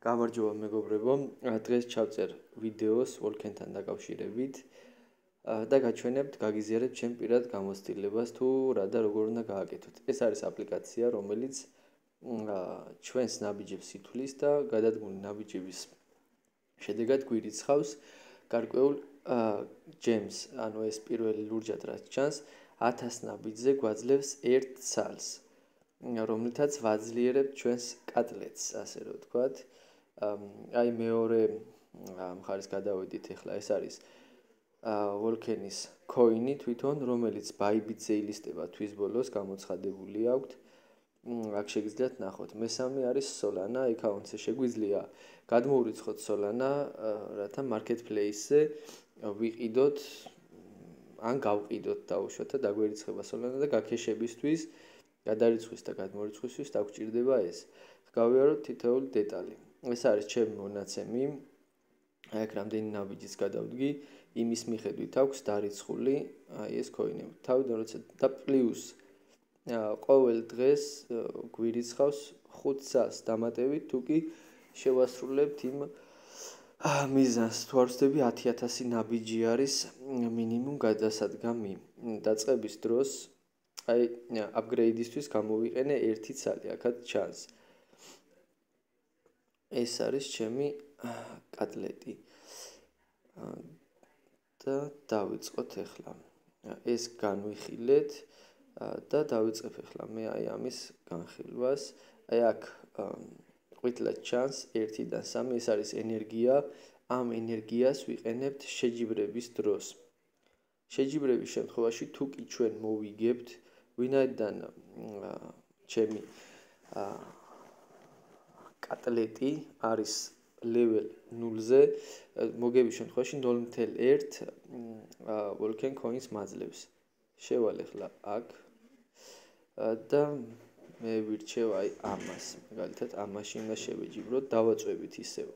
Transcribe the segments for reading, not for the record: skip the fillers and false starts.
გამარჯობა მეგობრებო, დღეს ჩავწერ ვიდეოს walken-თან დაკავშირებით და გაჩვენებთ, გაგიზიარებთ ჩემ პირად გამოცდილებას თუ რა და როგორ უნდა გააკეთოთ. ეს არის აპლიკაცია, რომელიც ჩვენს ნაბიჯებს ითვლის და გადადგმული ნაბიჯების შედეგად გვირიცხავს გარკვეულ ჯემს, ანუ ეს პირველი ლურჯად რაც ჩანს 1000 ნაბიჯზე გვაძლევს 1 ცალს, რომლითაც ვაძლიერებთ ჩვენს კატლეტს, ასე რომ ვთქვათ. აი მეორე მხარეს გადავედით ახლა, ეს არის walken-ის coin-ი თვითონ, რომელიც bybit-ზე ილისტება თვის ბოლოს, გამოცხადებული აქვთ. აქ შეგიძლიათ ნახოთ. მესამე არის Solana account-ზე შეგვიძლია გადმოურიცხოთ Solana, რათა marketplace-ზე ვიყიდოთ ან გავყიდოთ დაუშვათ და დაგვერიცხება Solana და გაქეშებისთვის, გადარიცხვის და გადმორიცხვისთვის დაგვჭირდება ეს. გავიაროთ თითოეული დეტალი. ეს არის ჩემი მონაცემი. აი აქ რამდენი ნაბიჯის გადავდგი, იმის მიხედვით აქვს დარიცხული აი ეს coin-ები. თავიდან როცა და პლუს ყოველ დღეს გვირიცხავს 5 ცალს დამატებით, თუ კი შევასრულებთ იმ მიზანს. თუ არ ვცდები 10000 ნაბიჯი არის მინიმუმ გადასადგამი. დაწყების დროს აი upgrade-ისთვის გამოვიყენე 1 ცალი, აქაც ჩანს. ეს არის ჩემი კატლეტი. და დავიწყოთ ახლა. ეს განვიხილეთ და დავიწყებ ახლა მე აი ამის განხილვას. აი აქ ყვითლად ჩანს 1-დან 3, ეს არის ენერგია. ამ ენერგიას ვიყენებთ შეჯიბრების დროს. შეჯიბრების შემთხვევაში თუ კი ჩვენ მოვიგებთ, ვინაიდან ჩემი კატლეტი არის level 0-ზე, მოგების შემთხვევაში 0.1 walken coin-ს მაძლევს. შევალ ახლა აქ და მე ვირჩევ აი ამას. მაგალითად, ამაში უნდა შევეჯიბროთ, დავაწვევით ისევ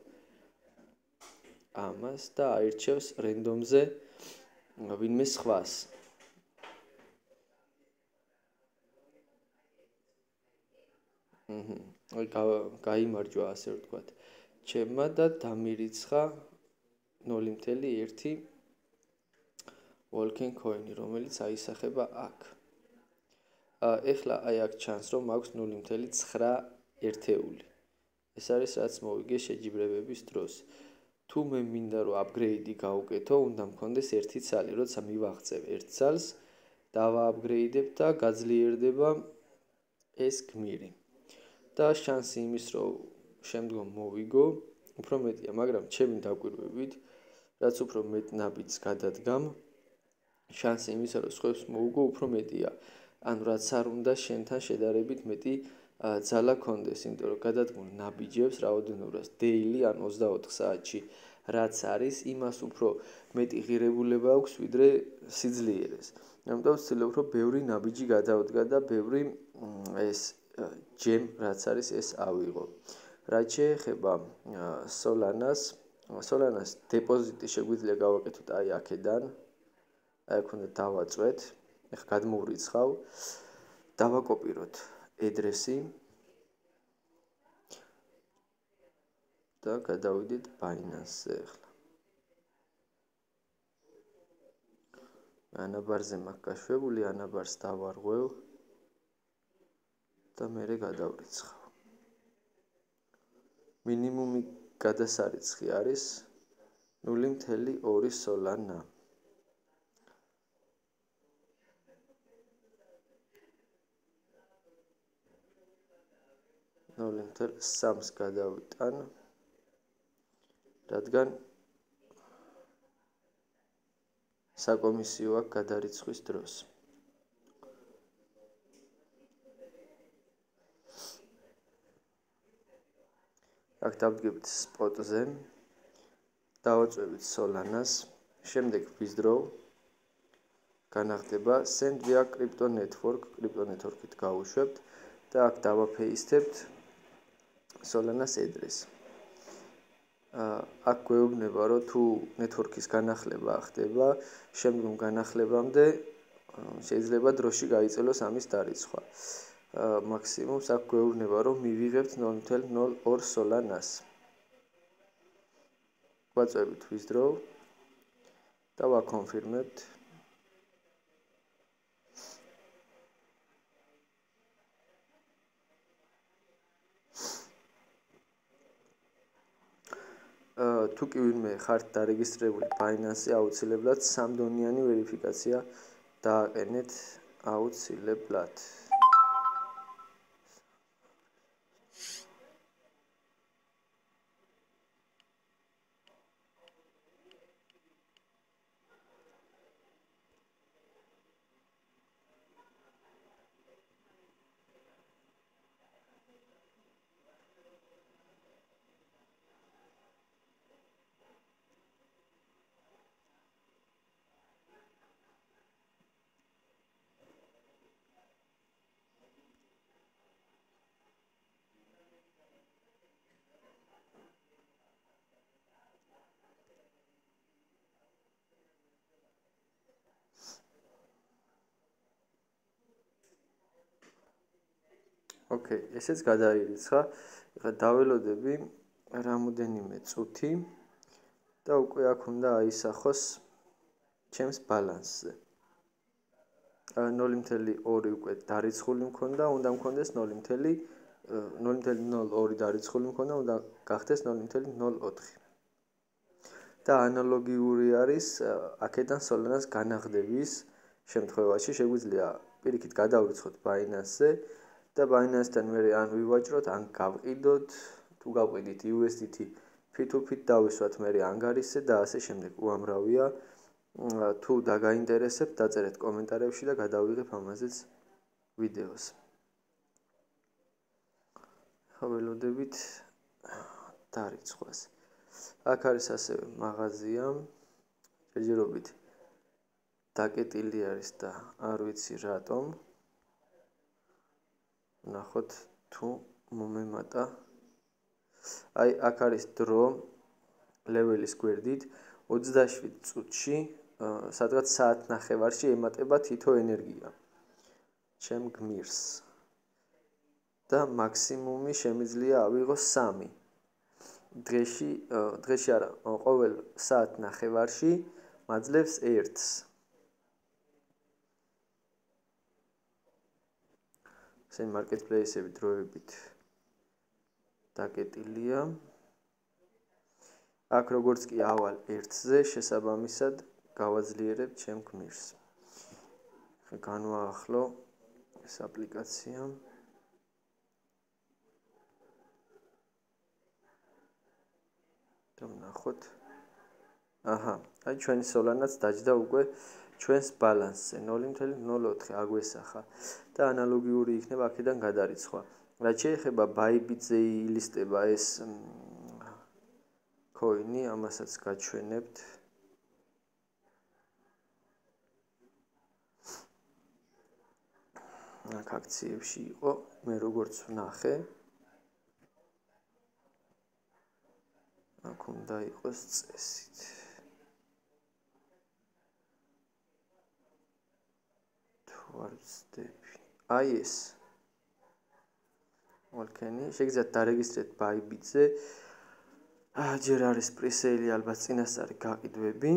ამას და აირჩევს რენდომზე ვინმე სხვას. აი გაიმარჯვა, ასე ვთქვათ, ჩემმა და დამირიცხა 0.1 walken coin-ი, რომელიც აისახება აქ. ეხლა აი აქ ჩანს, რომ აქვს 0.9 ერთეული. ეს არის რაც მოვიგე შეჯიბრებების დროს. თუ მე მინდა რომ upgrade-ი გავუკეთო, უნდა მქონდეს 1 ცალი, როცა მივაღწევ 1 ცალს, დავააპგრეიდებ და გაძლიერდება ეს გმირი. და შანსი იმის, რომ შემდგომ მოვიგო, უფრო მეტია, მაგრამ ჩემი დაკვირვებით, რაც უფრო მეტ ნაბიჯს გადადგამ, შანსი იმისა, რომ სხვებს მოვიგო, უფრო მეტია. ანუ რაც არ უნდა შენთან შედარებით მეტი ძალა გქონდეს, იმიტომ რომ გადადგმულ ნაბიჯებს რაოდენობას daily ან 24 საათში რაც არის, იმას უფრო მეტი ღირებულება აქვს, ვიდრე სიძლიერეს. ამიტომ ვცდილობ, რომ ბევრი ნაბიჯი გადავდგა და ბევრი ეს ჯემ რაც არის ეს ავიღო. რაც შეეხება Solana-ს დეპოზიტი შეგვიძლია გავაკეთოთ აი აქედან. აი აქ უნდა დავაწვეთ. ეხლა გადმოვრიცხავ. დავაკოპიროთ ადრესი და გადავიდეთ ბაინანსზე ახლა. ანაბარზე მაქვს გაშვებული, ანაბარს დავარღვევ და მერე გადავრიცხავ. მინიმუმი გადასარიცხი არის 0.2 Solana. სამს გადავიტან, რადგან საკომისიო აქვს გადარიცხვის დროს. აქ დავდგებით spot-ზე, დავაწვევით Solana-ს, შემდეგ withdraw, განახდება send via crypto network-ით გავუშვებთ და აქ დავაფეისტებთ Solana-ს ადრესი. აქ გვეუბნება, რომ თუ ნეტვორკის განახლება ხდება, შემდგომ განახლებამდე შეიძლება დროში გაიწელოს ამის დარიცხვა. მაქსიმუმს აქ გვეუბნება, რომ მივიღებთ 0.02 Solana-ს. ვაწვევით withdraw და ვაკონფირმებთ. თუ კი ვინმე ხართ დარეგისტრირებული ბაინანსზე, აუცილებლად სამდონიანი ვერიფიკაცია დააყენეთ აუცილებლად. Okay, ესეც გადაირიცხა. ეხლა დაველოდები რამოდენიმე წუთი და უკვე აქ უნდა აისახოს ჩემს ბალანსზე. 0.2 უკვე დარიცხული მქონდა, უნდა მქონდეს 0.02 დარიცხული მქონდა, უნდა გახდეს 0.04. და ანალოგიური არის აქედან სოლანას განაღდების შემთხვევაში შეგვიძლია პირიქით გადავრიცხოთ ბაინანსზე და ბაინანსთან მე ან ვივაჭროთ, ან გავყიდოთ, თუ გავყიდით USDT P2P დავისვათ მე ანგარისზე და ასე შემდეგ. უამრავია. თუ დაგაინტერესებთ, დაწერეთ კომენტარებში და გადავიღებ ამაზეც ვიდეოს. ველოდებით დარიცხვას. აქ არის ასევე მაღაზია. ჯერჯერობით დაკეტილი არის და არ ვიცი რატომ. ნახოთ თუ მომემატა. აი აქ არის დრო ლეველის გვერდით 27 წუთში, სადღაც საათნახევარში ემატება თითო ენერგია. ჩემ გმირს. და მაქსიმუმი შემიძლია ავიღო 3. დღეში არა, ყოველ საათნახევარში მაძლევს 1-ს. ესენი მარკეტპლეისები დროებით დაკეტილია. აქ როგორც კი ავალ 1-ზე, შესაბამისად გავაძლიერებ ჩემ გმირს. განვაახლო ეს აპლიკაცია. და ვნახოთ. აჰა, აი ჩვენი სოლანაც დაჯდა უკვე ჩვენს ბალანსზე 0.04 აგვესახა და ანალოგიური იქნება აქედან გადარიცხვა. რაც შეეხება bybit-ზე ილისტება ეს coin-ი, ამასაც გაჩვენებთ. აქ აქციებში იყო, მე როგორც ვნახე. აქ უნდა იყოს წესით. აი ეს walken-ი შეგიძლიათ დარეგისტრირეთ bybit-ზე. ჯერ არის პრისეილი, ალბათ წინასწარი გაყიდვები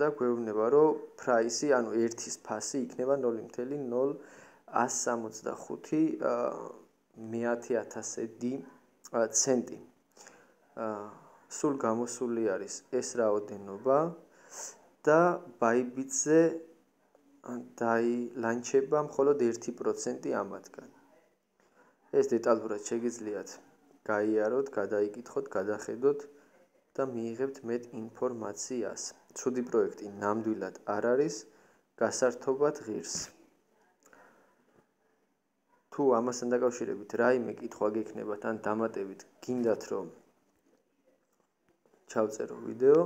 და გვეუბნება, რომ პრაისი, ანუ 1-ის ფასი იქნება 0.165 ცენტი. სულ გამოსული არის ეს რაოდენობა და bybit-ზე დაილანჩება მხოლოდ 1% ამათგან. ეს დეტალურად შეგიძლიათ გაიაროთ, გადაიკითხოთ, გადახედოთ და მიიღებთ მეტ ინფორმაციას. ცუდი პროექტი ნამდვილად არ არის, გასართობად ღირს. თუ ამასთან დაკავშირებით რაიმე კითხვა გექნებათ ან დამატებით გინდათ რომ ჩავწერო ვიდეო,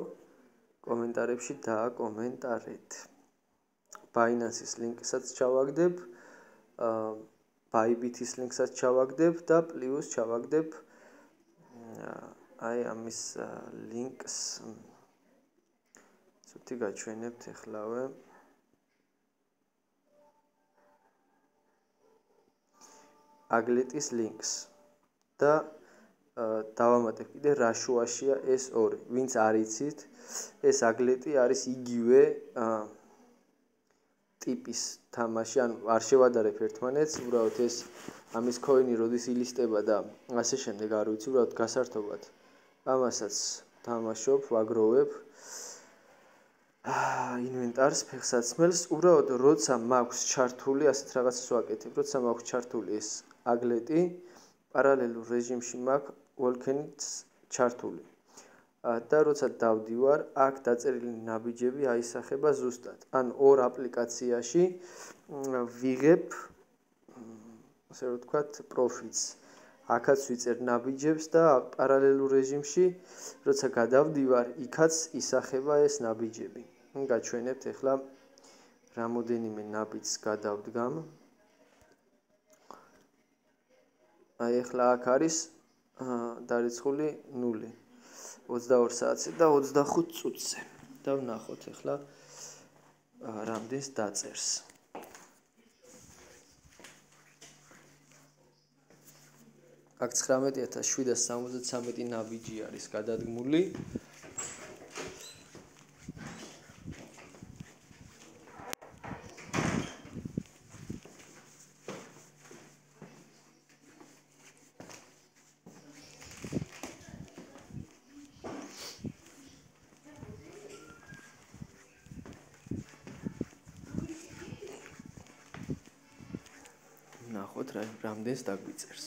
კომენტარებში დააკომენტარეთ. ბაინანსის ლინკსაც ჩავაგდებ, bybit-ის ლინკსაც ჩავაგდებ და პლუს ჩავაგდებ აი ამის ლინკს. ცოტი გაჩვენებთ ეხლავე. აგლეტის ლინკს და დავამატებ კიდე რა შუაშია ეს 2. ვინც არ იცით, ეს აგლეტი არის იგივე ტიპის თამაში, ან არ შევადარებ ერთმანეთს, უბრალოდ ეს ამის coin-ი როდის ილისტება და ასე შემდეგ არ ვიცი, უბრალოდ გასართობად ამასაც თამაშობ, ვაგროვებ ინვენტარს, ფეხსაცმელს, უბრალოდ როცა მაქვს ჩართული, ასეთ რაღაცას ვაკეთებ, როცა მაქვს ჩართული ეს აგლეტი, პარალელურ რეჟიმში მაქვს walken-იც ჩართული. და როცა დავდივარ, აქ დაწერილი ნაბიჯები აისახება ზუსტად. ან ორ აპლიკაციაში ვიღებ, ასე რომ ვთქვათ, პროფიტს. აქაც ვიწერ ნაბიჯებს და პარალელურ რეჟიმში, როცა გადავდივარ, იქაც ისახება ეს ნაბიჯები. გაჩვენებთ ახლა რამოდენიმე ნაბიჯს გადავდგამ. აი ახლა აქ არის დარიცხული 0. 22 საათზე და 25 წუთზე. და ვნახოთ ახლა რამდენს დაწერს. აქ 19773 ნაბიჯი არის გადადგმული. ნახოთ რამდენს დაგვიწერს.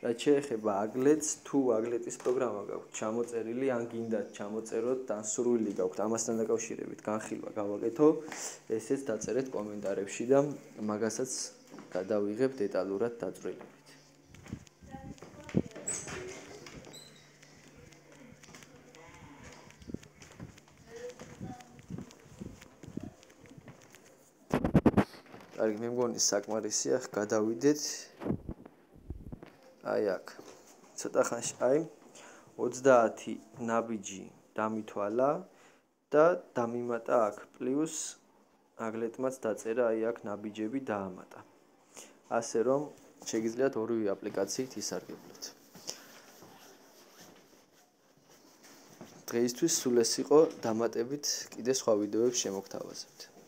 რაც შეეხება აგლეტს, თუ აგლეტის პროგრამა გაქვთ ჩამოწერილი, ან გინდათ ჩამოწეროთ, ან სურვილი გაქვთ ამასთან დაკავშირებით განხილვა გავაკეთო, ესეც დაწერეთ კომენტარებში და მაგასაც გადავიღებ დეტალურად დაწვრილებით. კარგი, მე მგონი საკმარისია, ახლა გადავიდეთ აი აქ. ცოტა ხანში აი 30 ნაბიჯი დამითვალა და დამიმატა აქ პლუს აგლეტმაც დაწერა აი აქ ნაბიჯები დაამატა. ასე რომ შეგიძლიათ ორივე აპლიკაციით ისარგებლოთ. დღეისთვის სულ ეს იყო, დამატებით კიდე სხვა ვიდეოებს შემოგთავაზებთ.